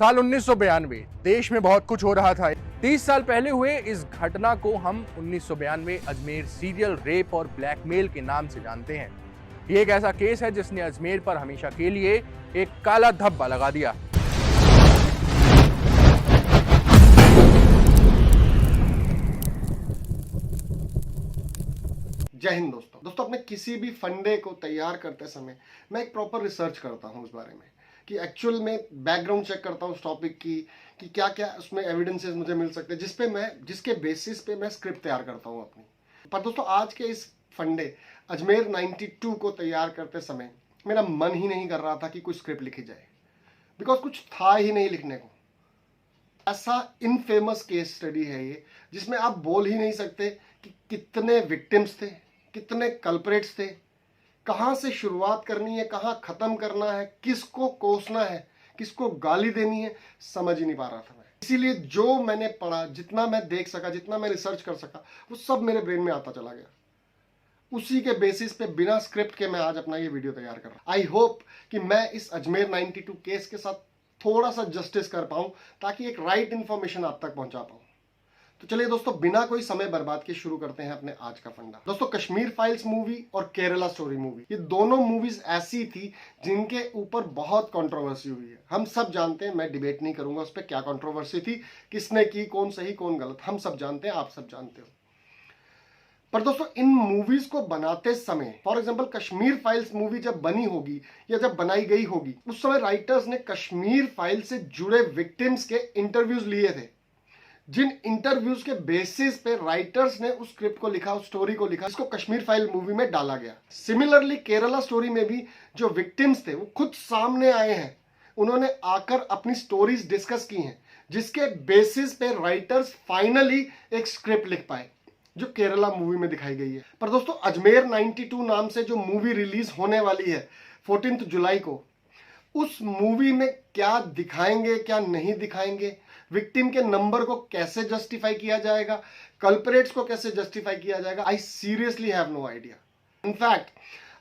साल 1992 देश में बहुत कुछ हो रहा था। 30 साल पहले हुए इस घटना को हम 1992 अजमेर सीरियल रेप और ब्लैकमेल के नाम से जानते हैं। ये एक ऐसा केस है जिसने अजमेर पर हमेशा के लिए एक काला धब्बा लगा दिया। जय हिंद दोस्तों अपने किसी भी फंडे को तैयार करते समय मैं एक प्रॉपर रिसर्च करता हूं उस बारे में कि एक्चुअल में बैकग्राउंड चेक करता हूं उस टॉपिक की कि क्या क्या उसमें एविडेंसेस मुझे मिल सकते हैं जिसके बेसिस पे मैं स्क्रिप्ट तैयार करता हूं अपनी। पर दोस्तों आज के इस फंडे अजमेर 92 को तैयार करते समय मेरा मन ही नहीं कर रहा था कि कुछ स्क्रिप्ट लिखी जाए, बिकॉज कुछ था ही नहीं लिखने को। ऐसा इनफेमस केस स्टडी है ये जिसमें आप बोल ही नहीं सकते कि कितने विक्टिम्स थे, कितने कल्प्रेट्स थे, कहां से शुरुआत करनी है, कहां खत्म करना है, किसको कोसना है, किसको गाली देनी है, समझ ही नहीं पा रहा था मैं। इसीलिए जो मैंने पढ़ा, जितना मैं देख सका, जितना मैं रिसर्च कर सका, वो सब मेरे ब्रेन में आता चला गया। उसी के बेसिस पे बिना स्क्रिप्ट के मैं आज अपना ये वीडियो तैयार कर रहा हूं। आई होप कि मैं इस अजमेर 92 केस के साथ थोड़ा सा जस्टिस कर पाऊं ताकि एक राइट इंफॉर्मेशन आप तक पहुंचा पाऊं। तो चलिए दोस्तों बिना कोई समय बर्बाद के शुरू करते हैं अपने आज का फंडा। दोस्तों कश्मीर फाइल्स मूवी और केरला स्टोरी मूवी, ये दोनों मूवीज ऐसी थी जिनके ऊपर बहुत कंट्रोवर्सी हुई है। हम सब जानते हैं, मैं डिबेट नहीं करूंगा उस पर क्या कंट्रोवर्सी थी, किसने की, कौन सही कौन गलत, हम सब जानते हैं, आप सब जानते हो। पर दोस्तों इन मूवीज को बनाते समय, for example Kashmir files movie जब बनी होगी या जब बनाई गई होगी, उस समय राइटर्स ने कश्मीर फाइल से जुड़े विक्टिम्स के इंटरव्यूज लिए थे, जिन इंटरव्यूज के बेसिस पे राइटर्स ने उस स्क्रिप्ट को लिखा, उस स्टोरी को लिखा, इसको कश्मीर फाइल मूवी में डाला गया। सिमिलरली केरला स्टोरी में भी जो विक्टिम्स थे वो खुद सामने आए हैं, उन्होंने आकर अपनी स्टोरीज डिस्कस की हैं, जिसके बेसिस पे राइटर्स फाइनली एक स्क्रिप्ट लिख पाए जो केरला मूवी में दिखाई गई है। पर दोस्तों अजमेर 92 नाम से जो मूवी रिलीज होने वाली है 14 जुलाई को, उस मूवी में क्या दिखाएंगे, क्या नहीं दिखाएंगे, विक्टिम के नंबर को कैसे जस्टिफाई किया जाएगा, कल्परेट्स को कैसे जस्टिफाई किया जाएगा, I seriously have no idea. In fact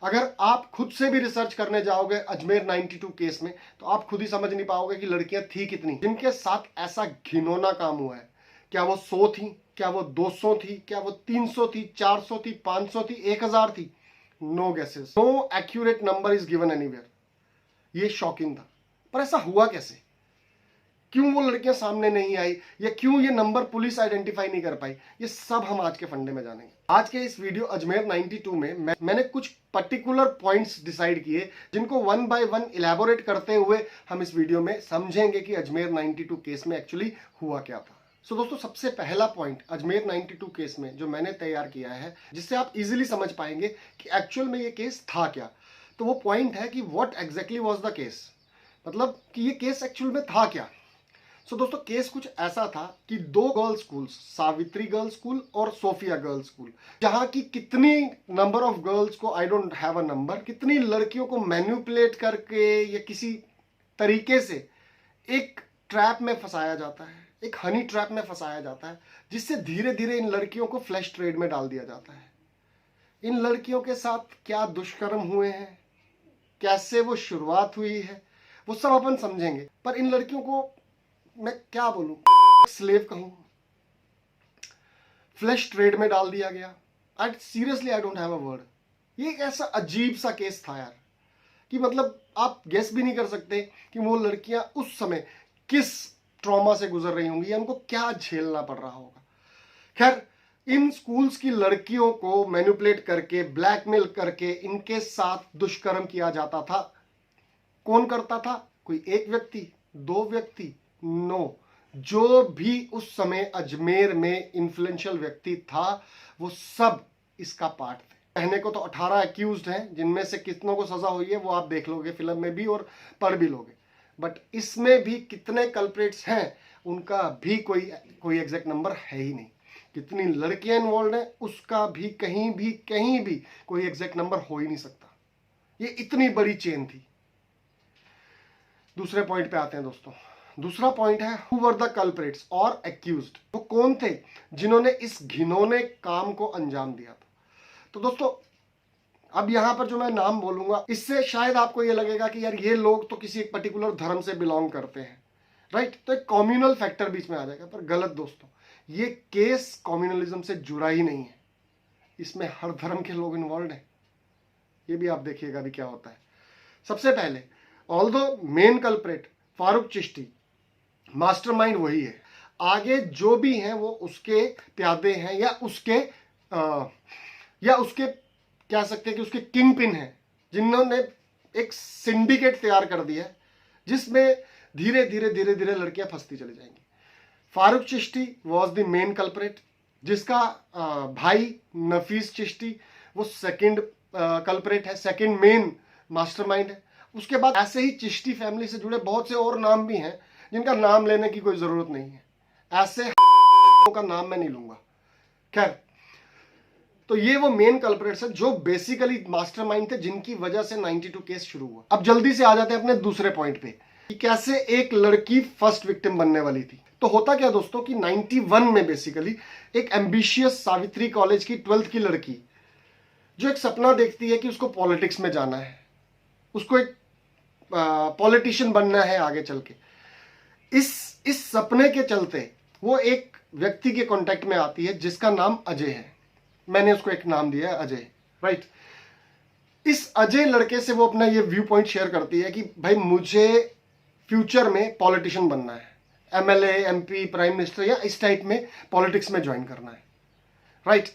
अगर आप खुद से भी रिसर्च करने जाओगे अजमेर 92 केस में तो आप खुद ही समझ नहीं पाओगे कि लड़कियां थी कितनी जिनके साथ ऐसा घिनौना काम हुआ है। क्या वो 100 थी, क्या वो 200 थी, क्या वो 300 थी, 400 थी, 500 थी, 1000 थी? No guesses, no accurate number is given anywhere. ये शॉकिंग था। पर ऐसा हुआ कैसे? क्यों वो लड़कियां सामने नहीं आई, या क्यों ये नंबर पुलिस आइडेंटिफाई नहीं कर पाई? ये सब हम आज के फंडे में जानेंगे। आज के इस वीडियो अजमेर 92 में मैंने कुछ पर्टिकुलर पॉइंट्स डिसाइड किए जिनको वन बाय वन इलेबोरेट करते हुए हम इस वीडियो में समझेंगे कि अजमेर 92 केस में एक्चुअली हुआ क्या था। सो दोस्तों सबसे पहला पॉइंट अजमेर 92 केस में जो मैंने तैयार किया है, जिससे आप इजीली समझ पाएंगे कि एक्चुअल में ये केस था क्या, तो वो पॉइंट है कि what exactly was the case, मतलब कि ये केस एक्चुअल में था क्या। सो दोस्तों केस कुछ ऐसा था कि दो girls schools, Savitri girls school और सोफिया गर्ल्स स्कूल, जहां की कितनी नंबर ऑफ गर्ल्स को, I don't have a number, कितनी लड़कियों को मैनिपुलेट करके या किसी तरीके से एक ट्रैप में फंसाया जाता है, एक हनी ट्रैप में फंसाया जाता है, जिससे धीरे धीरे इन लड़कियों को फ्लैश ट्रेड में डाल दिया जाता है। इन लड़कियों के साथ क्या दुष्कर्म हुए हैं, कैसे वो शुरुआत हुई है, वो सब अपन समझेंगे। पर इन लड़कियों को मैं क्या बोलूं, स्लेव कहूं, फ्लैश ट्रेड में डाल दिया गया। I seriously I don't have a word. ये एक ऐसा अजीब सा केस था यार कि मतलब आप गेस भी नहीं कर सकते कि वो लड़कियां उस समय किस ट्रॉमा से गुजर रही होंगी या उनको क्या झेलना पड़ रहा होगा। खैर इन स्कूल्स की लड़कियों को मैनिपुलेट करके, ब्लैकमेल करके इनके साथ दुष्कर्म किया जाता था। कौन करता था? कोई एक व्यक्ति, दो व्यक्ति? नो, जो भी उस समय अजमेर में इन्फ्लुएंशियल व्यक्ति था वो सब इसका पार्ट थे। कहने को तो 18 एक्यूज्ड हैं, जिनमें से कितनों को सजा हुई है वो आप देख लोगे फिल्म में भी और पढ़ भी लोगे, बट इसमें भी कितने कल्प्रेट्स हैं उनका भी कोई एग्जैक्ट नंबर है ही नहीं। कितनी लड़कियां इन्वॉल्व हैं उसका भी कहीं भी कोई एग्जैक्ट नंबर हो ही नहीं सकता। ये इतनी बड़ी चेन थी। दूसरे पॉइंट पे आते हैं दोस्तों। दूसरा पॉइंट है हु वर द कल्प्रेट्स और एक्यूज्ड। वो कौन थे जिन्होंने इस घिनौने काम को अंजाम दिया था? तो दोस्तों अब यहां पर जो मैं नाम बोलूंगा इससे शायद आपको ये लगेगा कि यार ये लोग तो किसी एक पर्टिकुलर धर्म से बिलोंग करते हैं, राइट। तो एक कम्युनल फैक्टर बीच में आ जाएगा, पर गलत दोस्तों, ये केस कम्युनलिज्म से जुड़ा ही नहीं है, इसमें हर धर्म के लोग इन्वॉल्व हैं। ये भी आप देखिएगा अभी क्या होता है। सबसे पहले, although main culprit Farooq Chishti, mastermind वही है, आगे जो भी हैं वो उसके प्यादे हैं या उसके कह सकते हैं कि उसके किंग पिन हैं, जिन्होंने एक सिंडिकेट तैयार कर दिया है जिसमें धीरे धीरे लड़कियां फंसती चली जाएंगी। Farooq Chishti was the main culprit, जिसका भाई नफीस चिश्ती वो सेकंड कल्प्रेट है, सेकंड मेन मास्टरमाइंड है। उसके बाद ऐसे ही चिश्ती फैमिली से जुड़े बहुत से और नाम भी हैं जिनका नाम लेने की कोई जरूरत नहीं है, ऐसे का नाम मैं नहीं लूंगा। खैर, तो ये वो मेन कल्प्रेट्स है जो बेसिकली मास्टरमाइंड थे, जिनकी वजह से 92 केस शुरू हुआ। अब जल्दी से आ जाते हैं अपने दूसरे पॉइंट पे कि कैसे एक लड़की फर्स्ट विक्टिम बनने वाली थी। तो होता क्या दोस्तों कि 91 में बेसिकली एक एम्बिशियस सावित्री कॉलेज की 12th की लड़की जो एक सपना देखती है कि उसको पॉलिटिक्स में जाना है, उसको एक पॉलिटिशियन बनना है आगे चल के, इस सपने के चलते वो एक व्यक्ति के कांटेक्ट में आती है जिसका नाम अजय है। मैंने उसको एक नाम दिया है अजय, राइट। इस अजय लड़के से वो अपना ये व्यू पॉइंट शेयर करती है कि भाई मुझे फ्यूचर में पॉलिटिशियन बनना है, एमएलए, एमपी, प्राइम मिनिस्टर या इस टाइप में पॉलिटिक्स में ज्वाइन करना है, राइट।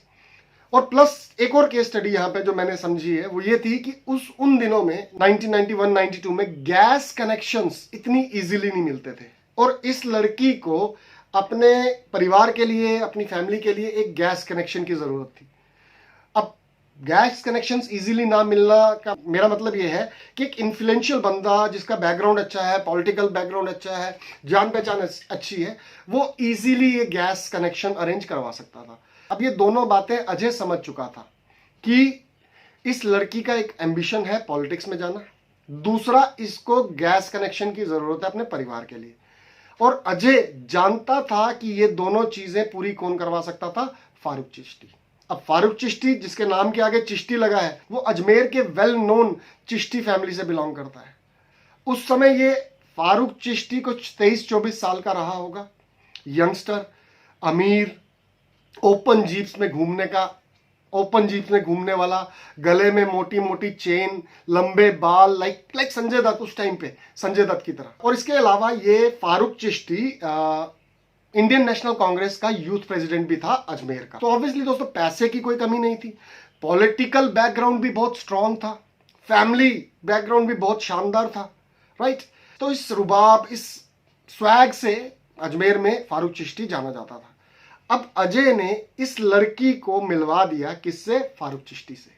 और प्लस एक और केस स्टडी यहां पे जो मैंने समझी है वो ये थी कि उन दिनों में 1991-92 में गैस कनेक्शंस इतनी इजीली नहीं मिलते थे, और इस लड़की को अपने परिवार के लिए, अपनी फैमिली के लिए एक गैस कनेक्शन की जरूरत थी। अब गैस कनेक्शंस इजीली ना मिलना का मेरा मतलब ये है कि एक इन्फ्लुएंशियल बंदा जिसका बैकग्राउंड अच्छा है, पॉलिटिकल बैकग्राउंड अच्छा है, जान पहचान अच्छी है, वो इजीली ये गैस कनेक्शन अरेंज करवा सकता था। अब ये दोनों बातें अजय समझ चुका था कि इस लड़की का एक एम्बिशन है पॉलिटिक्स में जाना, दूसरा इसको गैस कनेक्शन की जरूरत है अपने परिवार के लिए, और अजय जानता था कि ये दोनों चीजें पूरी कौन करवा सकता था, फारूक चिश्ती। अब फारूक चिश्ती जिसके नाम के आगे चिश्ती लगा है, वो अजमेर के वेल नोन चिश्ती फैमिली से बिलोंग करता है। उस समय ये फारूक चिश्ती कुछ 23-24 साल का रहा होगा, यंगस्टर, अमीर, ओपन जीप्स में घूमने वाला, गले में मोटी मोटी चेन, लंबे बाल, लाइक संजय दत्त उस टाइम पे, संजय दत्त की तरह। और इसके अलावा ये फारूक चिश्ती इंडियन नेशनल कांग्रेस का यूथ प्रेसिडेंट भी था अजमेर का। तो ऑब्वियसली दोस्तों पैसे की कोई कमी नहीं थी, पॉलिटिकल बैकग्राउंड भी बहुत स्ट्रांग था, फैमिली बैकग्राउंड भी बहुत शानदार था, राइट। तो इस रुबाब, इस स्वैग से अजमेर में फारूक चिश्ती जाना जाता था। अब अजय ने इस लड़की को मिलवा दिया किससे, फारूक चिश्ती से।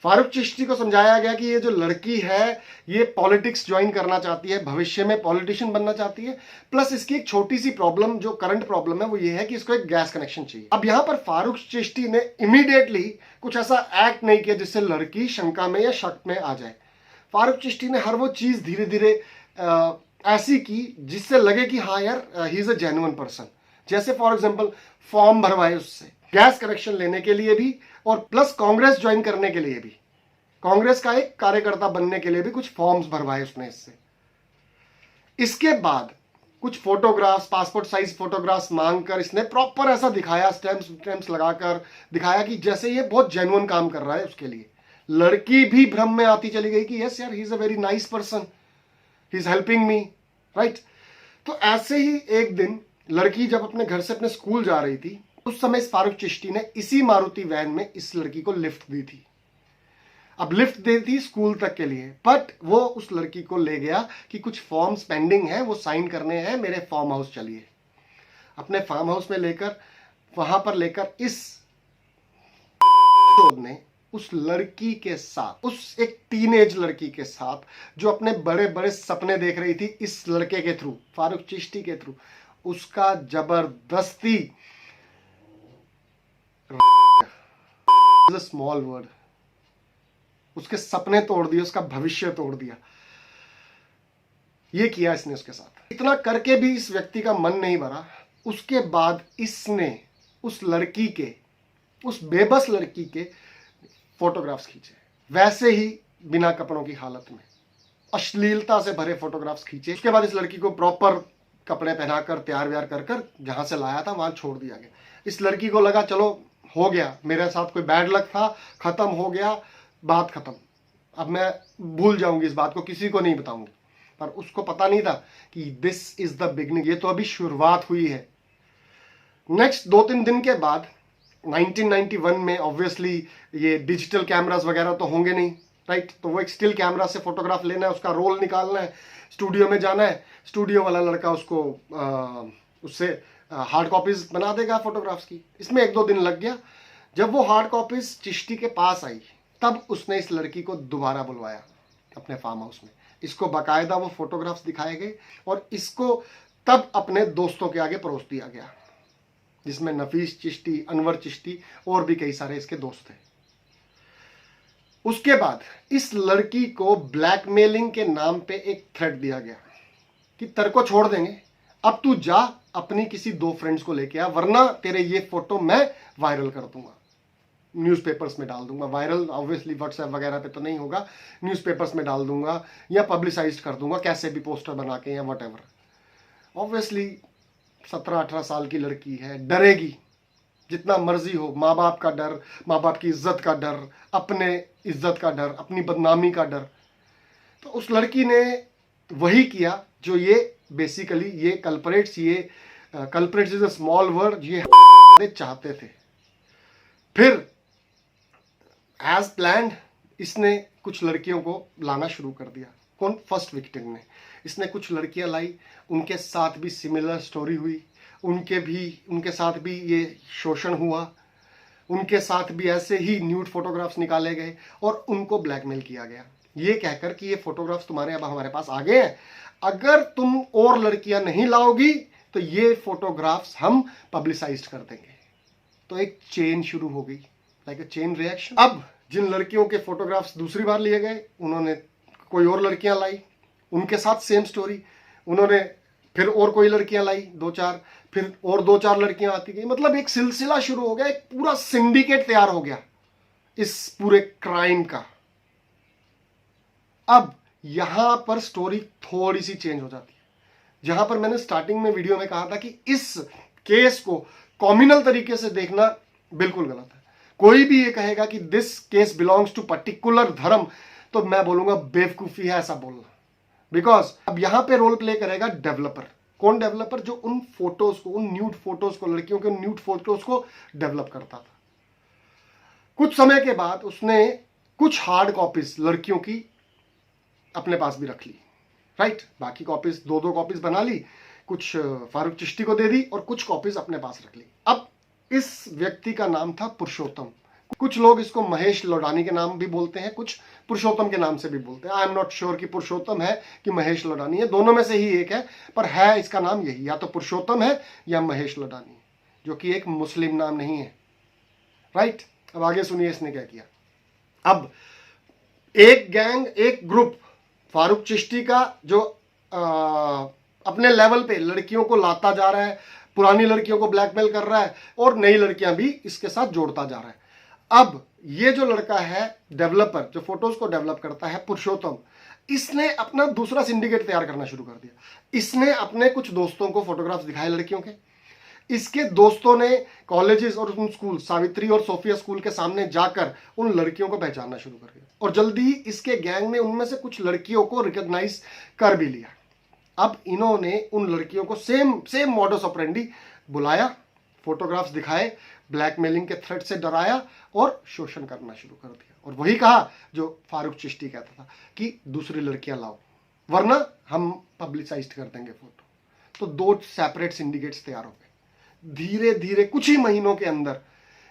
फारूक चिश्ती को समझाया गया कि ये जो लड़की है ये पॉलिटिक्स ज्वाइन करना चाहती है, भविष्य में पॉलिटिशियन बनना चाहती है, प्लस इसकी एक छोटी सी प्रॉब्लम, जो करंट प्रॉब्लम है वो ये है कि इसको एक गैस कनेक्शन चाहिए। अब यहां पर फारूक चिश्ती ने इमीडिएटली कुछ ऐसा एक्ट नहीं किया जिससे लड़की शंका में या शक में आ जाए। फारूक चिश्ती ने हर वो चीज धीरे धीरे ऐसी की जिससे लगे कि हाँ यार he is a genuine person. जैसे फॉर एग्जांपल फॉर्म भरवाए उससे गैस कनेक्शन लेने के लिए भी, और प्लस कांग्रेस ज्वाइन करने के लिए भी, कांग्रेस का एक कार्यकर्ता बनने के लिए भी कुछ फॉर्म्स भरवाए उसने इससे। इसके बाद कुछ फोटोग्राफ्स, पासपोर्ट साइज फोटोग्राफ्स मांगकर इसने प्रॉपर ऐसा दिखाया, स्टैम्प्स लगाकर दिखाया कि जैसे ये बहुत जेन्युइन काम कर रहा है उसके लिए। लड़की भी भ्रम में आती चली गई कि यस यार he is a very nice person, he is helping me, right. तो ऐसे ही एक दिन लड़की जब अपने घर से अपने स्कूल जा रही थी, उस समय इस फारूक चिश्ती ने इसी मारुति वैन में इस लड़की को लिफ्ट दी थी। अब लिफ्ट दी थी स्कूल तक के लिए, बट वो उस लड़की को ले गया कि कुछ फॉर्म्स पेंडिंग हैं, वो साइन करने हैं, मेरे फार्म हाउस चलिए। अपने फार्म हाउस में लेकर, वहां पर लेकर इस ने उस लड़की के साथ, उस एक टीनेज लड़की के साथ जो अपने बड़े बड़े सपने देख रही थी इस लड़के के थ्रू, फारूक चिश्ती के थ्रू, उसका जबरदस्ती, स्मॉल वर्ड, उसके सपने तोड़ दिए, उसका भविष्य तोड़ दिया। ये किया इसने उसके साथ। इतना करके भी इस व्यक्ति का मन नहीं भरा। उसके बाद इसने उस लड़की के, उस बेबस लड़की के फोटोग्राफ्स खींचे, वैसे ही बिना कपड़ों की हालत में, अश्लीलता से भरे फोटोग्राफ्स खींचे। उसके बाद इस लड़की को प्रॉपर कपड़े पहनाकर तैयार व्यार कर कर जहां से लाया था वहां छोड़ दिया गया। इस लड़की को लगा चलो हो गया, मेरे साथ कोई बैड लक था, खत्म हो गया, बात खत्म, अब मैं भूल जाऊंगी इस बात को, किसी को नहीं बताऊंगी। पर उसको पता नहीं था कि दिस इज द बिगनिंग, ये तो अभी शुरुआत हुई है। नेक्स्ट 2-3 दिन के बाद 1991 में ऑब्वियसली ये डिजिटल कैमरास वगैरह तो होंगे नहीं, राइट? तो वो एक स्टिल कैमरा से फोटोग्राफ लेना है, उसका रोल निकालना है, स्टूडियो में जाना है, स्टूडियो वाला लड़का उसको उससे हार्ड कॉपीज बना देगा फोटोग्राफ्स की। इसमें 1-2 दिन लग गया। जब वो हार्ड कॉपीज चिश्ती के पास आई तब उसने इस लड़की को दोबारा बुलवाया अपने फार्म हाउस में। इसको बाकायदा वो फोटोग्राफ्स दिखाए गए और इसको तब अपने दोस्तों के आगे परोस दिया गया, जिसमें नफीस चिश्ती, अनवर चिश्ती और भी कई सारे इसके दोस्त थे। उसके बाद इस लड़की को ब्लैकमेलिंग के नाम पे एक थ्रेट दिया गया कि तेरे को छोड़ देंगे, अब तू जा अपनी किसी 2 फ्रेंड्स को लेके आ, वरना तेरे ये फोटो मैं वायरल कर दूंगा, न्यूज़पेपर्स में डाल दूंगा। वायरल ऑब्वियसली व्हाट्सएप वगैरह पे तो नहीं होगा, न्यूज़पेपर्स में डाल दूंगा या पब्लिसाइज कर दूंगा, कैसे भी पोस्टर बना के या वट एवर। ऑब्वियसली 17-18 साल की लड़की है, डरेगी जितना मर्जी हो, माँ बाप का डर, माँ बाप की इज्जत का डर, अपने इज्जत का डर, अपनी बदनामी का डर। तो उस लड़की ने वही किया जो ये बेसिकली ये culprits is a small word, ये चाहते थे। फिर एज प्लान्ड इसने कुछ लड़कियों को लाना शुरू कर दिया। कौन? फर्स्ट विक्टिम ने। इसने कुछ लड़कियां लाई, उनके साथ भी सिमिलर स्टोरी हुई, उनके साथ भी ये शोषण हुआ, उनके साथ भी ऐसे ही न्यूड फोटोग्राफ्स निकाले गए और उनको ब्लैकमेल किया गया, ये कहकर कि ये फोटोग्राफ्स तुम्हारे अब हमारे पास आ गए हैं, अगर तुम और लड़कियां नहीं लाओगी तो ये फोटोग्राफ्स हम पब्लिसाइज कर देंगे। तो एक चेन शुरू हो गई, लाइक अ चेन रिएक्शन। अब जिन लड़कियों के फोटोग्राफ्स दूसरी बार लिए गए, उन्होंने कोई और लड़कियां लाई, उनके साथ सेम स्टोरी, उन्होंने फिर और कोई लड़कियां लाई 2-4, फिर और 2-4 लड़कियां आती गई। मतलब एक सिलसिला शुरू हो गया, एक पूरा सिंडिकेट तैयार हो गया इस पूरे क्राइम का। अब यहां पर स्टोरी थोड़ी सी चेंज हो जाती है। जहां पर मैंने स्टार्टिंग में वीडियो में कहा था कि इस केस को कॉम्युनल तरीके से देखना बिल्कुल गलत है। कोई भी ये कहेगा कि this case belongs to particular धर्म, तो मैं बोलूंगा बेवकूफी है ऐसा बोलना। बिकॉज अब यहां पे रोल प्ले करेगा डेवलपर। कौन डेवलपर? जो उन फोटोज को, उन न्यूड फोटोज को, लड़कियों के न्यूड फोटोज को डेवलप करता था। कुछ समय के बाद उसने कुछ हार्ड कॉपीज लड़कियों की अपने पास भी रख ली, राइट? बाकी कॉपीज 2-2 कॉपीज बना ली, कुछ फारूक चिश्ती को दे दी और कुछ कॉपीज अपने पास रख ली। अब इस व्यक्ति का नाम था पुरुषोत्तम। कुछ लोग इसको महेश लोडानी के नाम भी बोलते हैं, कुछ पुरुषोत्तम के नाम से भी बोलते हैं। आई एम नॉट श्योर कि पुरुषोत्तम है कि महेश लोडानी है, दोनों में से ही एक है, पर है इसका नाम यही, या तो पुरुषोत्तम है या महेश लोडानी, जो कि एक मुस्लिम नाम नहीं है, राइट? अब आगे सुनिए इसने क्या किया। अब एक गैंग, एक ग्रुप फारूक चिश्ती का जो अपने लेवल पे लड़कियों को लाता जा रहा है, पुरानी लड़कियों को ब्लैकमेल कर रहा है और नई लड़कियां भी इसके साथ जोड़ता जा रहा है। अब ये जो लड़का है डेवलपर, जो फोटोज को डेवलप करता है, पुरुषोत्तम, इसने अपना दूसरा सिंडिकेट तैयार करना शुरू कर दिया। इसने अपने कुछ दोस्तों को फोटोग्राफ्स दिखाए लड़कियों के। इसके दोस्तों ने कॉलेजेस और उन स्कूल, सावित्री और सोफिया स्कूल के सामने जाकर उन लड़कियों को पहचानना शुरू कर दिया और जल्दी ही इसके गैंग ने उनमें से कुछ लड़कियों को रिकॉग्नाइज कर भी लिया। अब इन्होंने उन लड़कियों को सेम मॉडस ऑपरेंडी बुलाया, फोटोग्राफ्स दिखाए, ब्लैकमेलिंग के थ्रेट से डराया और शोषण करना शुरू कर दिया। और वही कहा जो फारूक चिश्ती कहता था कि दूसरी लड़कियां लाओ वरना हम पब्लिसाइज कर देंगे फोटो। तो 2 सेपरेट सिंडिकेट्स तैयार हो गए। धीरे धीरे कुछ ही महीनों के अंदर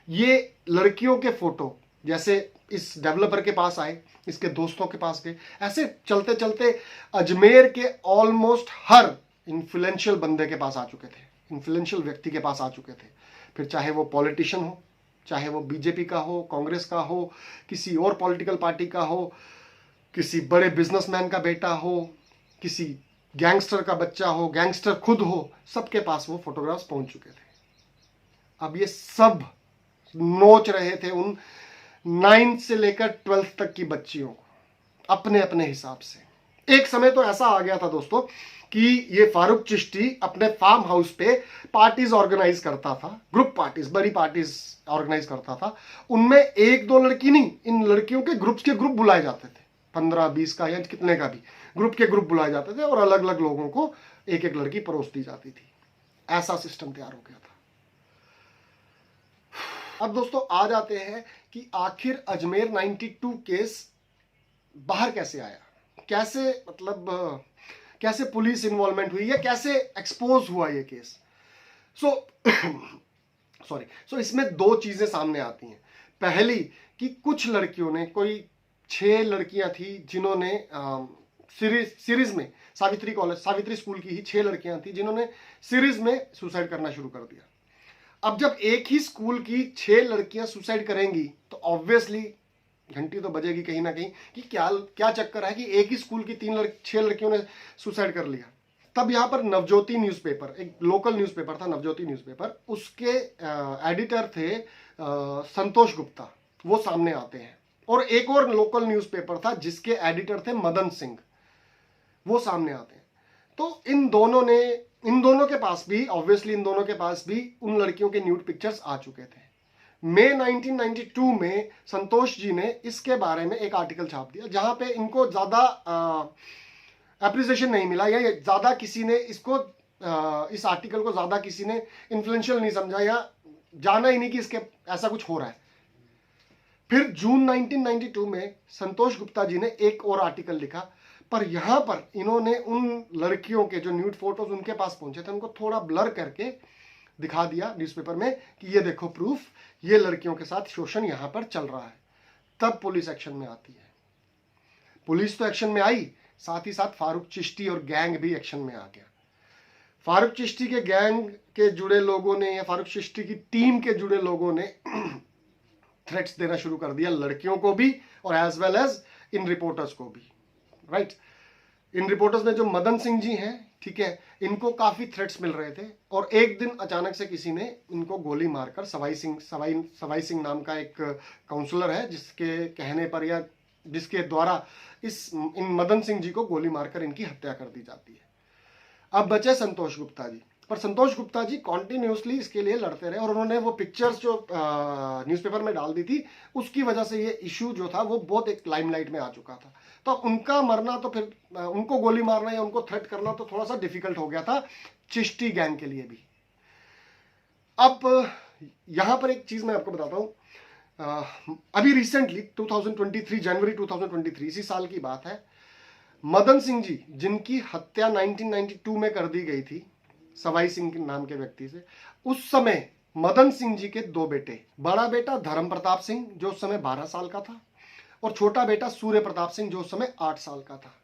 ये लड़कियों के फोटो जैसे इस डेवलपर के पास आए, इसके दोस्तों के पास गए, ऐसे चलते चलते अजमेर के ऑलमोस्ट हर इन्फ्लुएंशियल बंदे के पास आ चुके थे, इन्फ्लुएंशियल व्यक्ति के पास आ चुके थे। फिर चाहे वो पॉलिटिशियन हो, चाहे वो बीजेपी का हो, कांग्रेस का हो, किसी और पॉलिटिकल पार्टी का हो, किसी बड़े बिजनेसमैन का बेटा हो, किसी गैंगस्टर का बच्चा हो, गैंगस्टर खुद हो, सबके पास वो फोटोग्राफ्स पहुंच चुके थे। अब ये सब नोच रहे थे उन 9th से लेकर 12th तक की बच्चियों को अपने अपने हिसाब से। एक समय तो ऐसा आ गया था दोस्तों कि ये फारूक चिश्ती अपने फार्म हाउस पे पार्टीज ऑर्गेनाइज करता था, ग्रुप पार्टीज, बड़ी पार्टीज ऑर्गेनाइज करता था। उनमें एक दो लड़की नहीं, इन लड़कियों के ग्रुप बुलाए जाते थे, 15-20 का या कितने का भी ग्रुप बुलाए जाते थे और अलग अलग लोगों को एक एक लड़की परोस दी जाती थी। ऐसा सिस्टम तैयार हो गया था। अब दोस्तों आ जाते हैं कि आखिर अजमेर 92 केस बाहर कैसे आया, कैसे मतलब कैसे पुलिस इन्वॉल्वमेंट हुई या कैसे एक्सपोज हुआ ये केस। सो इसमें दो चीजें सामने आती हैं। पहली कि कुछ लड़कियों ने, कोई 6 लड़कियां थी जिन्होंने सीरीज में, सावित्री स्कूल की ही 6 लड़कियां थी जिन्होंने सीरीज में सुसाइड करना शुरू कर दिया। अब जब एक ही स्कूल की 6 लड़कियां सुसाइड करेंगी तो ऑब्वियसली घंटी तो बजेगी कहीं ना कहीं कि क्या चक्कर है कि एक ही स्कूल की 6 लड़कियों ने सुसाइड कर लिया। तब यहाँ पर नवज्योति न्यूज़पेपर, एक लोकल न्यूज़पेपर था नवज्योति न्यूज़पेपर, उसके एडिटर थे संतोष गुप्ता, वो सामने आते हैं। और एक और लोकल न्यूज़पेपर था जिसके एडिटर थे मदन सिंह, वो सामने आते हैं। तो इन दोनों के पास भी ऑब्वियसली उन लड़कियों के न्यूड पिक्चर्स आ चुके थे। मई 1992 में संतोष जी ने इसके बारे में एक आर्टिकल छाप दिया जहां पे इनको ज्यादा एप्रिसिएशन नहीं मिला, या ज्यादा किसी ने इसको इस आर्टिकल को ज्यादा किसी ने इन्फ्लुएंशियल नहीं समझा या जाना ही नहीं कि इसके ऐसा कुछ हो रहा है। फिर जून 1992 में संतोष गुप्ता जी ने एक और आर्टिकल लिखा, पर यहां पर इन्होंने उन लड़कियों के जो न्यूड फोटोज उनके पास पहुंचे थे उनको थोड़ा ब्लर करके दिखा दिया न्यूज़पेपर में कि ये देखो प्रूफ, ये लड़कियों के साथ शोषण यहां पर चल रहा है। तब पुलिस एक्शन में आती है। पुलिस तो एक्शन में आई, साथ ही साथ फारूक चिश्ती और गैंग भी एक्शन में आ गया। फारूक चिश्ती के गैंग के जुड़े लोगों ने या फारूक चिश्ती की टीम के जुड़े लोगों ने थ्रेट्स देना शुरू कर दिया लड़कियों को भी और as well as in reporters को भी, राइट। इन रिपोर्टर्स में जो मदन सिंह जी हैं, ठीक है, इनको काफी थ्रेट्स मिल रहे थे। और एक दिन अचानक से किसी ने इनको गोली मारकर, सवाई सिंह नाम का एक काउंसलर है जिसके कहने पर या जिसके द्वारा इन मदन सिंह जी को गोली मारकर इनकी हत्या कर दी जाती है। अब बचे संतोष गुप्ता जी, पर संतोष गुप्ता जी कॉन्टिन्यूसली इसके लिए लड़ते रहे और उन्होंने वो पिक्चर्स जो न्यूज़पेपर में डाल दी थी उसकी वजह से ये इशू जो था वो बहुत एक लाइमलाइट में आ चुका था। तो उनका मरना, तो फिर उनको गोली मारना या उनको थ्रेट करना तो थोड़ा सा डिफिकल्ट हो गया था चिश्ती गैंग के लिए भी। अब यहां पर एक चीज मैं आपको बताता हूं, अभी रिसेंटली 2023 जनवरी 2023 इसी साल की बात है, मदन सिंह जी जिनकी हत्या 1992 में कर दी गई थी सवाई सिंह के नाम के व्यक्ति से, उस समय मदन सिंह जी के 2 बेटे, बड़ा बेटा धर्म प्रताप सिंह जो उस समय 12 साल का था और छोटा बेटा सूर्य प्रताप सिंह जो उस समय 8 साल का था।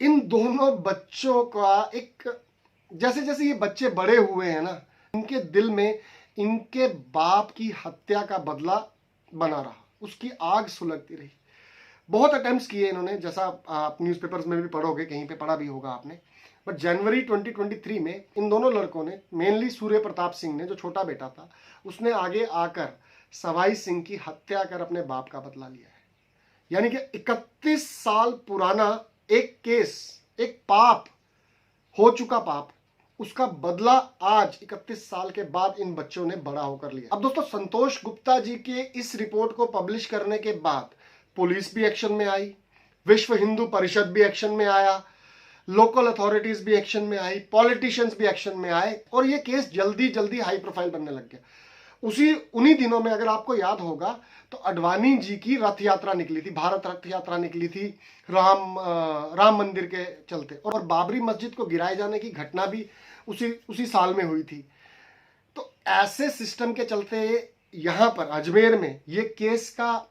इन दोनों बच्चों का एक, जैसे जैसे ये बच्चे बड़े हुए हैं ना, इनके दिल में इनके बाप की हत्या का बदला बना रहा, उसकी आग सुलगती रही। बहुत अटेम्प्ट्स किए इन्होंने, जैसा आप न्यूज़पेपर्स में भी पढ़ोगे, कहीं पे पढ़ा भी होगा आपने। बट जनवरी 2023 में इन दोनों लड़कों ने, मेनली सूर्य प्रताप सिंह ने जो छोटा बेटा था, उसने आगे आकर सवाई सिंह की हत्या कर अपने बाप का बदला लिया है। यानी कि 31 साल पुराना एक केस, एक पाप, हो चुका पाप, उसका बदला आज 31 साल के बाद इन बच्चों ने बड़ा होकर लिया। अब दोस्तों संतोष गुप्ता जी के इस रिपोर्ट को पब्लिश करने के बाद पुलिस भी एक्शन में आई, विश्व हिंदू परिषद भी एक्शन में आया, लोकल अथॉरिटीज भी एक्शन में आई, पॉलिटिशियंस भी एक्शन में आए और ये केस जल्दी जल्दी हाई प्रोफाइल बनने लग गया। उन्हीं दिनों में अगर आपको याद होगा तो अडवाणी जी की रथ यात्रा निकली थी, भारत रथ यात्रा निकली थी राम मंदिर के चलते, और बाबरी मस्जिद को गिराए जाने की घटना भी उसी साल में हुई थी। तो ऐसे सिस्टम के चलते यहां पर अजमेर में ये केस का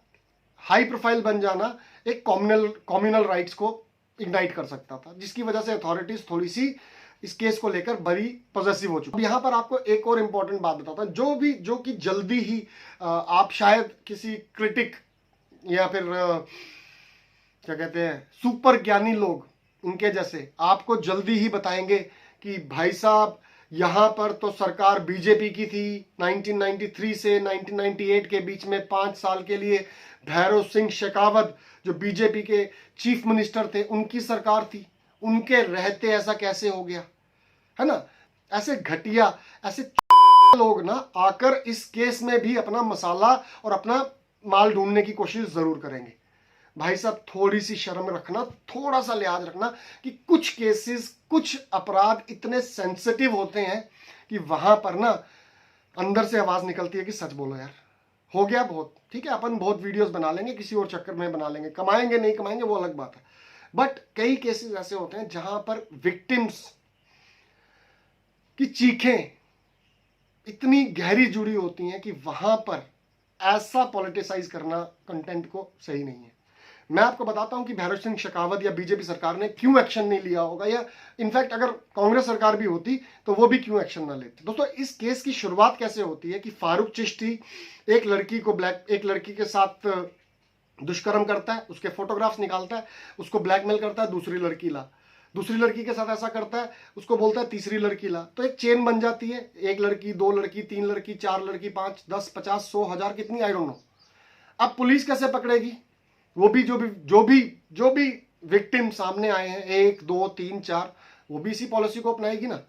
हाई प्रोफाइल बन जाना एक कम्युनल राइट्स को इग्नाइट कर सकता था, जिसकी वजह से अथॉरिटीज थोड़ी सी इस केस को लेकर बड़ी पॉजिटिव हो चुकी। अब यहाँ पर आपको एक और इंपॉर्टेंट बात बताता हूँ, जो कि जल्दी ही आप शायद किसी क्रिटिक या फिर क्या कहते हैं सुपर ज्ञानी लोग, उनके जैसे आपको जल्दी ही बताएंगे कि भाई साहब यहां पर तो सरकार बीजेपी की थी 1993 से 1998 के बीच में 5 साल के लिए भैरव सिंह शेखावत जो बीजेपी के चीफ मिनिस्टर थे उनकी सरकार थी। उनके रहते ऐसा कैसे हो गया, है ना। ऐसे घटिया ऐसे लोग ना आकर इस केस में भी अपना मसाला और अपना माल ढूंढने की कोशिश जरूर करेंगे। भाई साहब थोड़ी सी शर्म रखना, थोड़ा सा लिहाज रखना कि कुछ केसेस, कुछ अपराध इतने सेंसिटिव होते हैं कि वहां पर ना अंदर से आवाज निकलती है कि सच बोलो यार, हो गया बहुत, ठीक है अपन बहुत वीडियोस बना लेंगे, किसी और चक्कर में बना लेंगे, कमाएंगे नहीं कमाएंगे वो अलग बात है। बट कई केसेस ऐसे होते हैं जहां पर विक्टिम्स की चीखें इतनी गहरी जुड़ी होती हैं कि वहां पर ऐसा पॉलिटिसाइज करना कंटेंट को सही नहीं है। मैं आपको बताता हूं कि भैरव सिंह शेखावत या बीजेपी सरकार ने क्यों एक्शन नहीं लिया होगा, या इनफैक्ट अगर कांग्रेस सरकार भी होती तो वो भी क्यों एक्शन ना लेती। दोस्तों इस केस की शुरुआत कैसे होती है कि फारूक चिश्ती एक लड़की के साथ दुष्कर्म करता है, उसके फोटोग्राफ्स निकालता है, उसको ब्लैकमेल करता है, दूसरी लड़की के साथ ऐसा करता है, उसको बोलता है तीसरी लड़की ला, तो एक चेन बन जाती है, एक लड़की, दो लड़की, तीन लड़की, चार लड़की, 5, 10, 50, 100, 1000 कितनी आई डोंट नो। अब पुलिस कैसे पकड़ेगी, वो भी जो भी विक्टिम सामने आए हैं 1, 2, 3, 4 वो भी इसी पॉलिसी को अपनाएगी ना।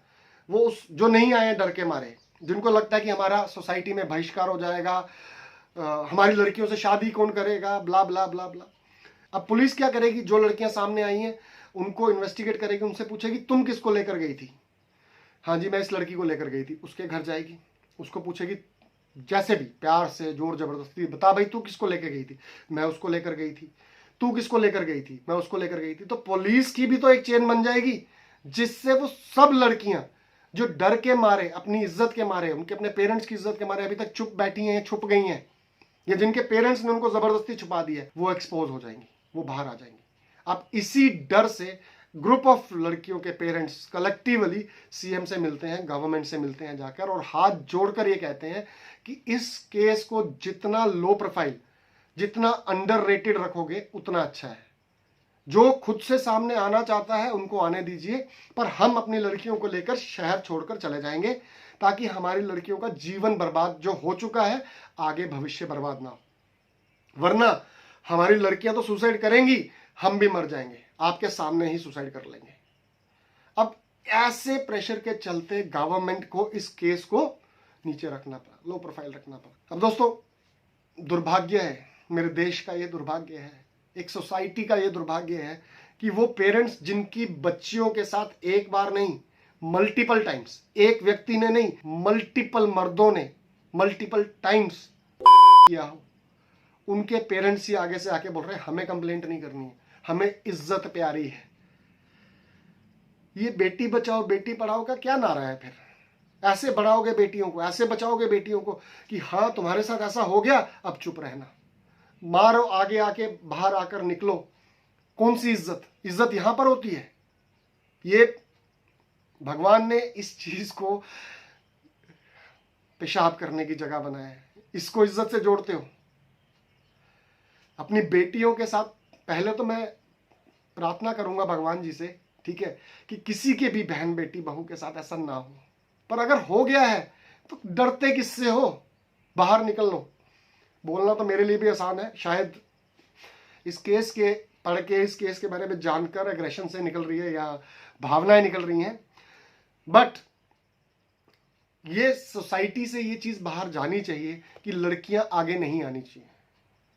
वो उस जो नहीं आए हैं डर के मारे, जिनको लगता है कि हमारा सोसाइटी में बहिष्कार हो जाएगा, हमारी लड़कियों से शादी कौन करेगा, ब्ला ब्ला ब्ला ब्ला। अब पुलिस क्या करेगी, जो लड़कियां सामने आई हैं उनको इन्वेस्टिगेट करेगी, उनसे पूछेगी तुम किसको लेकर गई थी, हाँ जी मैं इस लड़की को लेकर गई थी। उसके घर जाएगी, उसको पूछेगी जैसे भी प्यार से, जोर जबरदस्ती, बता भाई तू किसको लेकर गई थी, मैं उसको लेकर गई थी। तू किसको लेकर गई थी, मैं उसको लेकर गई थी। तो पुलिस की भी तो एक चेन बन जाएगी जिससे वो सब लड़कियां जो डर के मारे, अपनी इज्जत के मारे, उनके अपने पेरेंट्स की इज्जत के मारे अभी तक चुप बैठी हैं, छुप गई हैं, या जिनके पेरेंट्स ने उनको जबरदस्ती छुपा दी है, वो एक्सपोज हो जाएंगी, वो बाहर आ जाएंगी। अब इसी डर से ग्रुप ऑफ लड़कियों के पेरेंट्स कलेक्टिवली सीएम से मिलते हैं, गवर्नमेंट से मिलते हैं जाकर, और हाथ जोड़कर ये कहते हैं कि इस केस को जितना लो प्रोफाइल, जितना अंडररेटेड रखोगे उतना अच्छा है। जो खुद से सामने आना चाहता है उनको आने दीजिए, पर हम अपनी लड़कियों को लेकर शहर छोड़कर चले जाएंगे ताकि हमारी लड़कियों का जीवन बर्बाद जो हो चुका है आगे भविष्य बर्बाद ना हो। वरना हमारी लड़कियां तो सुसाइड करेंगी, हम भी मर जाएंगे, आपके सामने ही सुसाइड कर लेंगे। अब ऐसे प्रेशर के चलते गवर्नमेंट को इस केस को नीचे रखना पड़ा, लो प्रोफाइल रखना पड़ा। अब दोस्तों दुर्भाग्य है, मेरे देश का ये दुर्भाग्य है, एक सोसाइटी का ये दुर्भाग्य है कि वो पेरेंट्स जिनकी बच्चियों के साथ एक बार नहीं मल्टीपल टाइम्स, एक व्यक्ति ने नहीं मल्टीपल मर्दों ने मल्टीपल टाइम्स किया हो, उनके पेरेंट्स ही आगे से आके बोल रहे हैं हमें कंप्लेंट नहीं करनी है, हमें इज्जत प्यारी है। ये बेटी बचाओ बेटी पढ़ाओ का क्या नारा है फिर? ऐसे बढ़ाओगे बेटियों को, ऐसे बचाओगे बेटियों को कि हाँ तुम्हारे साथ ऐसा हो गया अब चुप रहना, मारो आगे आके, बाहर आकर निकलो। कौन सी इज्जत? इज्जत यहां पर होती है। ये भगवान ने इस चीज को पेशाब करने की जगह बनाया है, इसको इज्जत से जोड़ते हो। अपनी बेटियों के साथ पहले तो मैं प्रार्थना करूंगा भगवान जी से, ठीक है, कि किसी के भी बहन बेटी बहू के साथ ऐसा ना हो, पर अगर हो गया है तो डरते किससे हो? बाहर निकल लो। बोलना तो मेरे लिए भी आसान है, शायद इस केस के पढ़ के, इस केस के बारे में जानकर एग्रेशन से निकल रही है या भावनाएं निकल रही हैं, बट ये सोसाइटी से ये चीज बाहर जानी चाहिए कि लड़कियां आगे नहीं आनी चाहिए।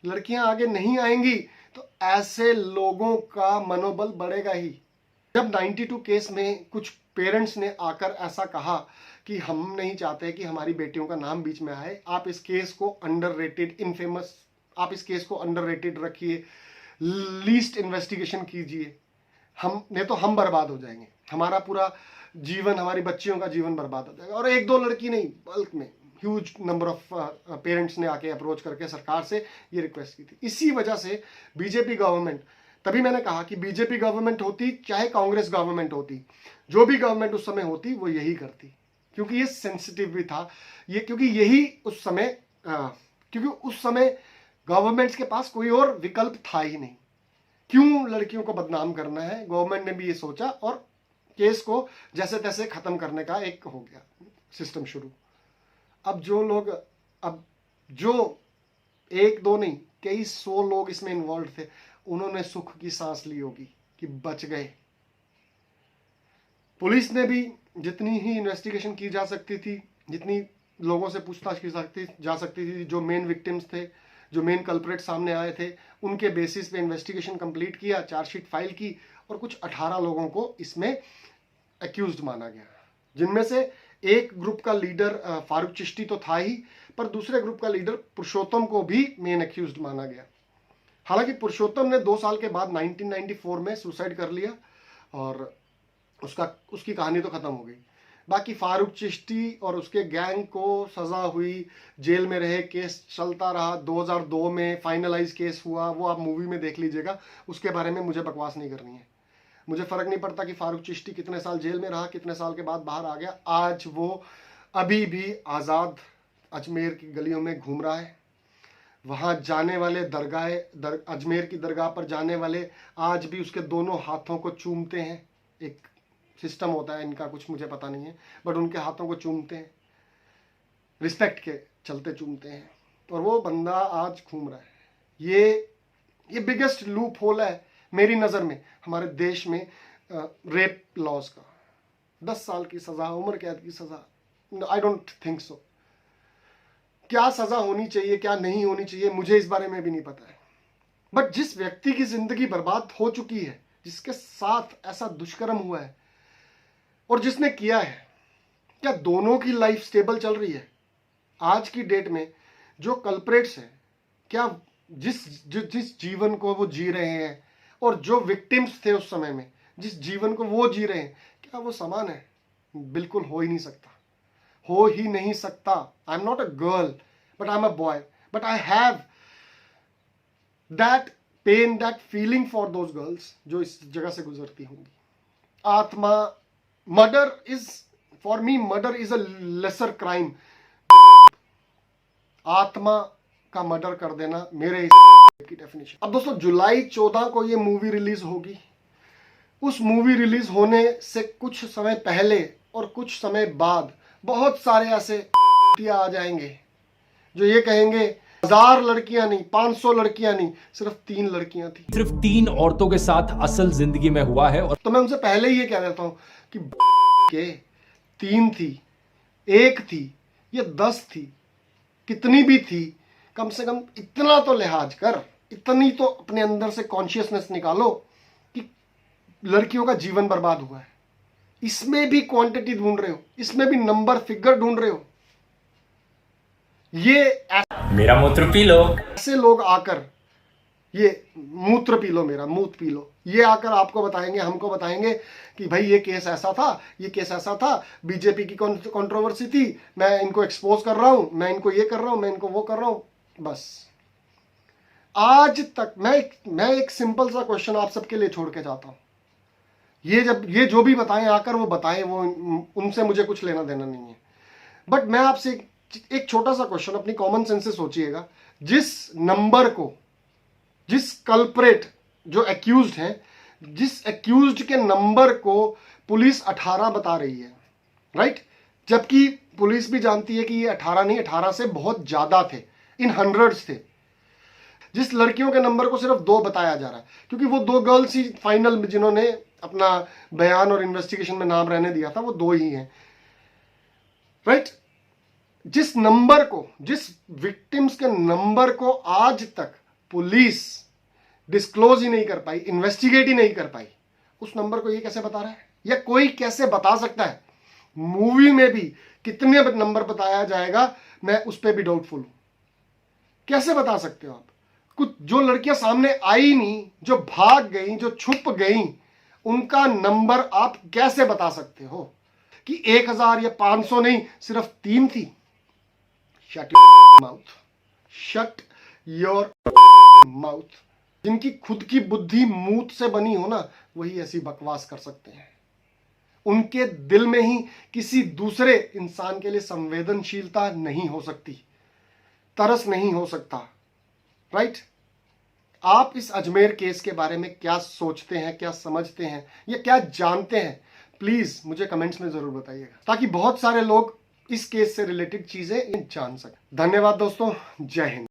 लड़कियां आगे नहीं आएंगी तो ऐसे लोगों का मनोबल बढ़ेगा ही। जब 92 केस में कुछ पेरेंट्स ने आकर ऐसा कहा कि हम नहीं चाहते कि हमारी बेटियों का नाम बीच में आए, आप इस केस को अंडररेटेड, इनफेमस, आप इस केस को अंडररेटेड रखिए, लीस्ट इन्वेस्टिगेशन कीजिए, हम नहीं तो हम बर्बाद हो जाएंगे, हमारा पूरा जीवन, हमारी बच्चियों का जीवन बर्बाद हो जाएगा। और एक दो लड़की नहीं, बल्क में ह्यूज नंबर ऑफ पेरेंट्स ने आके अप्रोच करके सरकार से ये रिक्वेस्ट की थी। इसी वजह से बीजेपी गवर्नमेंट, तभी मैंने कहा कि बीजेपी गवर्नमेंट होती चाहे कांग्रेस गवर्नमेंट होती, जो भी गवर्नमेंट उस समय होती वो यही करती, क्योंकि ये सेंसिटिव भी था ये, क्योंकि यही उस समय क्योंकि उस समय गवर्नमेंट्स के पास कोई और विकल्प था ही नहीं। क्यों लड़कियों को बदनाम करना है, गवर्नमेंट ने भी ये सोचा और केस को जैसे तैसे खत्म करने का एक हो गया सिस्टम शुरू। अब जो एक दो नहीं, कई 100 लोग इसमें इन्वॉल्व थे, उन्होंने सुख की सांस ली होगी कि बच गए। पुलिस ने भी जितनी ही इन्वेस्टिगेशन की जा सकती थी, जितनी लोगों से पूछताछ की जा सकती थी, जो मेन विक्टिम्स थे, जो मेन कल्प्रेट सामने आए थे, उनके बेसिस पे इन्वेस्टिगेशन कंप्लीट किया, चार्जशीट फाइल की, और कुछ 18 लोगों को इसमें एक्यूज्ड माना गया, जिनमें से एक ग्रुप का लीडर फारूक चिश्ती तो था ही, पर दूसरे ग्रुप का लीडर पुरुषोत्तम को भी मेन एक्यूज्ड माना गया। हालांकि पुरुषोत्तम ने 2 साल के बाद 1994 में सुसाइड कर लिया और उसकी कहानी तो खत्म हो गई। बाकी फारूक चिश्ती और उसके गैंग को सजा हुई, जेल में रहे, केस चलता रहा, 2002 में फाइनलाइज केस हुआ, वो आप मूवी में देख लीजिएगा, उसके बारे में मुझे बकवास नहीं करनी है। मुझे फर्क नहीं पड़ता कि फारूक चिश्ती कितने साल जेल में रहा, कितने साल के बाद बाहर आ गया, आज वो अभी भी आज़ाद अजमेर की गलियों में घूम रहा है। वहाँ जाने वाले अजमेर की दरगाह पर जाने वाले आज भी उसके दोनों हाथों को चूमते हैं। एक सिस्टम होता है इनका, कुछ मुझे पता नहीं है, बट उनके हाथों को चूमते हैं, रिस्पेक्ट के चलते चूमते हैं, और वो बंदा आज घूम रहा है। ये बिगेस्ट लूप होल है मेरी नज़र में हमारे देश में रेप लॉज का। 10 साल की सज़ा, उम्र कैद की सज़ा, आई डोंट थिंक सो। क्या सज़ा होनी चाहिए, क्या नहीं होनी चाहिए, मुझे इस बारे में भी नहीं पता है। बट जिस व्यक्ति की ज़िंदगी बर्बाद हो चुकी है, जिसके साथ ऐसा दुष्कर्म हुआ है और जिसने किया है, क्या दोनों की लाइफ स्टेबल चल रही है? आज की डेट में जो कल्प्रेट्स हैं, क्या जिस जीवन को वो जी रहे हैं और जो विक्टिम्स थे उस समय में जिस जीवन को वो जी रहे हैं, क्या वो समान है? बिल्कुल हो ही नहीं सकता, हो ही नहीं सकता। I am not a girl but I am a boy, but I have that pain, that feeling for those girls जो इस जगह से गुजरती होंगी। आत्मा, murder is for me, murder is a lesser crime. आत्मा का मर्डर कर देना मेरे की डेफिनेशन। अब दोस्तों, जुलाई 14 को ये मूवी रिलीज होगी। उस मूवी रिलीज होने से कुछ समय पहले और कुछ समय बाद बहुत सारे ऐसे आ जाएंगे जो ये कहेंगे 1000 लड़कियां नहीं, 500 लड़कियां नहीं, सिर्फ 3 लड़कियां थी। सिर्फ 3 औरतों के साथ असल जिंदगी में हुआ है। और तो मैं उनसे पहले ही ये कह देता हूं कि के 3 थी, 1 थी, ये 10 थी, कितनी भी थी, कम से कम इतना तो लिहाज कर, इतनी तो अपने अंदर से कॉन्शियसनेस निकालो कि लड़कियों का जीवन बर्बाद हुआ है। इसमें भी क्वांटिटी ढूंढ रहे हो, इसमें भी नंबर फिगर ढूंढ रहे हो। ये मेरा मूत्र पी लो, ऐसे लोग आकर, ये मूत्र पी लो, मेरा मूत पी लो, ये आकर आपको बताएंगे, हमको बताएंगे कि भाई ये केस ऐसा था, ये केस ऐसा था, बीजेपी की कंट्रोवर्सी थी, मैं इनको एक्सपोज कर रहा हूं, मैं इनको ये कर रहा हूं, मैं इनको वो कर रहा हूं। बस आज तक मैं एक सिंपल सा क्वेश्चन आप सबके लिए छोड़ के जाता हूं। ये जो भी बताएं आकर, वो बताएं, वो उनसे मुझे कुछ लेना देना नहीं है। बट मैं आपसे एक छोटा सा क्वेश्चन अपनी कॉमन सेंस से सोचिएगा। जिस नंबर को, जिस कल्प्रेट जो एक्यूज्ड है, जिस एक्यूज्ड के नंबर को पुलिस 18 बता रही है, राइट, जबकि पुलिस भी जानती है कि ये 18 नहीं, 18 से बहुत ज्यादा थे, इन हंड्रेड्स थे। जिस लड़कियों के नंबर को सिर्फ 2 बताया जा रहा है, क्योंकि वो 2 गर्ल्स ही फाइनल में जिन्होंने अपना बयान और इन्वेस्टिगेशन में नाम रहने दिया था, वो 2 ही हैं, राइट। जिस नंबर को, जिस विक्टिम्स के नंबर को आज तक पुलिस डिस्क्लोज ही नहीं कर पाई, इन्वेस्टिगेट ही नहीं कर पाई, उस नंबर को ये कैसे बता रहा है? या कोई कैसे बता सकता है? मूवी में भी कितने नंबर बताया जाएगा, मैं उस पर भी डाउटफुल हूं। कैसे बता सकते हो आप? कुछ जो लड़कियां सामने आई नहीं, जो भाग गई, जो छुप गई, उनका नंबर आप कैसे बता सकते हो कि 1000 या 500 नहीं, सिर्फ 3 थी? Shut your mouth, shut your mouth. जिनकी खुद की बुद्धि मूत से बनी हो ना, वही ऐसी बकवास कर सकते हैं। उनके दिल में ही किसी दूसरे इंसान के लिए संवेदनशीलता नहीं हो सकती, तरस नहीं हो सकता, राइट। आप इस अजमेर केस के बारे में क्या सोचते हैं, क्या समझते हैं, या क्या जानते हैं? प्लीज मुझे कमेंट्स में जरूर बताइएगा, ताकि बहुत सारे लोग इस केस से रिलेटेड चीजें जान सकें। धन्यवाद दोस्तों, जय हिंद।